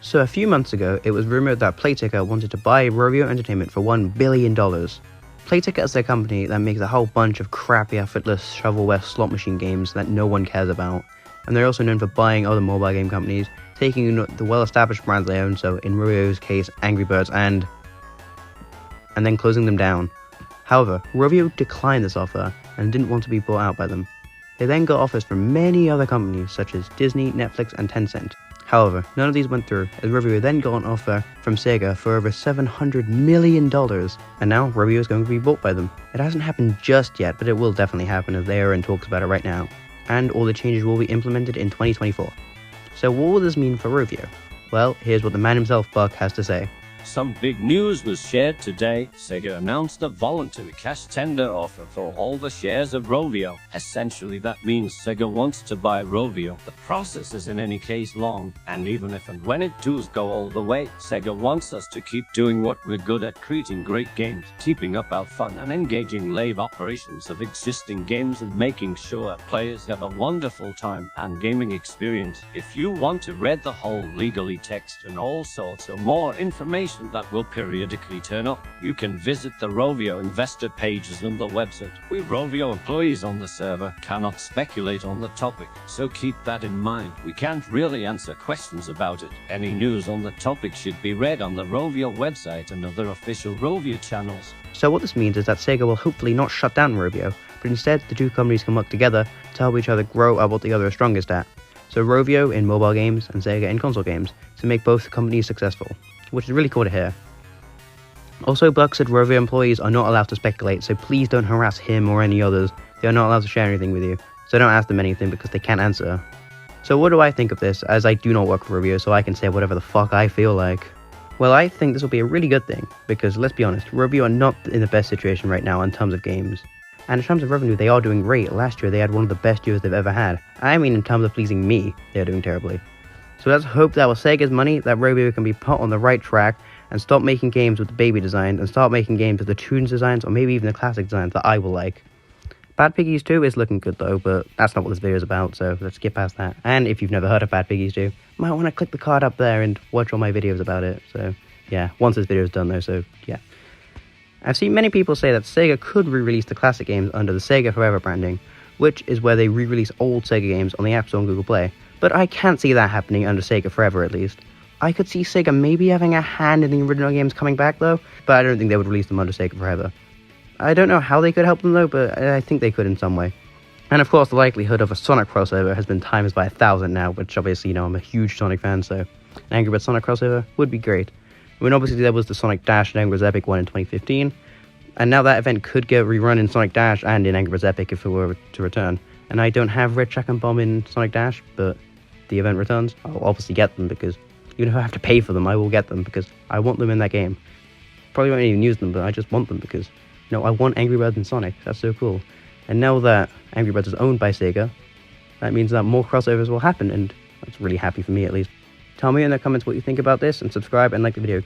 So a few months ago, it was rumored that Playtika wanted to buy Rovio Entertainment for $1 billion. Playtika is a company that makes a whole bunch of crappy, effortless, shovelware slot machine games that no one cares about. And they're also known for buying other mobile game companies, taking the well-established brands they own, so in Rovio's case, Angry Birds, and then closing them down. However, Rovio declined this offer and didn't want to be bought out by them. They then got offers from many other companies such as Disney, Netflix, and Tencent. However, none of these went through, as Rovio then got an offer from Sega for over $700 million, and now Rovio is going to be bought by them. It hasn't happened just yet, but it will definitely happen, as they are in talks about it right now, and all the changes will be implemented in 2024. So what will this mean for Rovio? Well, here's what the man himself, Buck, has to say. Some big news was shared today. Sega announced a voluntary cash tender offer for all the shares of Rovio. Essentially, that means Sega wants to buy Rovio. The process is in any case long, and even if and when it does go all the way, Sega wants us to keep doing what we're good at, creating great games, keeping up our fun and engaging live operations of existing games, and making sure our players have a wonderful time and gaming experience. If you want to read the whole legally text and all sorts of more information that will periodically turn up, you can visit the Rovio investor pages on the website. We Rovio employees on the server cannot speculate on the topic, so keep that in mind. We can't really answer questions about it. Any news on the topic should be read on the Rovio website and other official Rovio channels. So what this means is that Sega will hopefully not shut down Rovio, but instead the two companies can work together to help each other grow at what the other is strongest at. So Rovio in mobile games and Sega in console games, to make both companies successful, which is really cool to hear. Also, Buck said Rovio employees are not allowed to speculate, so please don't harass him or any others. They are not allowed to share anything with you, so don't ask them anything because they can't answer. So what do I think of this, as I do not work for Rovio, so I can say whatever the fuck I feel like? Well, I think this will be a really good thing, because let's be honest, Rovio are not in the best situation right now in terms of games. And in terms of revenue, they are doing great. Last year, they had one of the best years they've ever had. I mean, in terms of pleasing me, they are doing terribly. So let's hope that with Sega's money, that Rovio can be put on the right track and stop making games with the baby designs and start making games with the tunes designs or maybe even the classic designs that I will like. Bad Piggies 2 is looking good though, but that's not what this video is about, so let's skip past that. And if you've never heard of Bad Piggies 2, you might want to click the card up there and watch all my videos about it. So yeah, once this video is done though, so yeah. I've seen many people say that Sega could re-release the classic games under the Sega Forever branding, which is where they re-release old Sega games on the App Store and Google Play. But I can't see that happening under Sega Forever, at least. I could see Sega maybe having a hand in the original games coming back, though, but I don't think they would release them under Sega Forever. I don't know how they could help them, though, but I think they could in some way. And of course, the likelihood of a Sonic crossover has been times by 1,000 now, which obviously, I'm a huge Sonic fan, so an Angry Birds Sonic crossover would be great. I mean, obviously, there was the Sonic Dash and Angry Birds Epic one in 2015, and now that event could get rerun in Sonic Dash and in Angry Birds Epic if it were to return. And I don't have Red Shack and Bomb in Sonic Dash, but the event returns, I'll obviously get them, because even if I have to pay for them, I will get them because I want them in that game. Probably won't even use them, but I just want them because, I want Angry Birds and Sonic. That's so cool. And now that Angry Birds is owned by Sega, that means that more crossovers will happen, and that's really happy for me at least. Tell me in the comments what you think about this, and subscribe and like the video.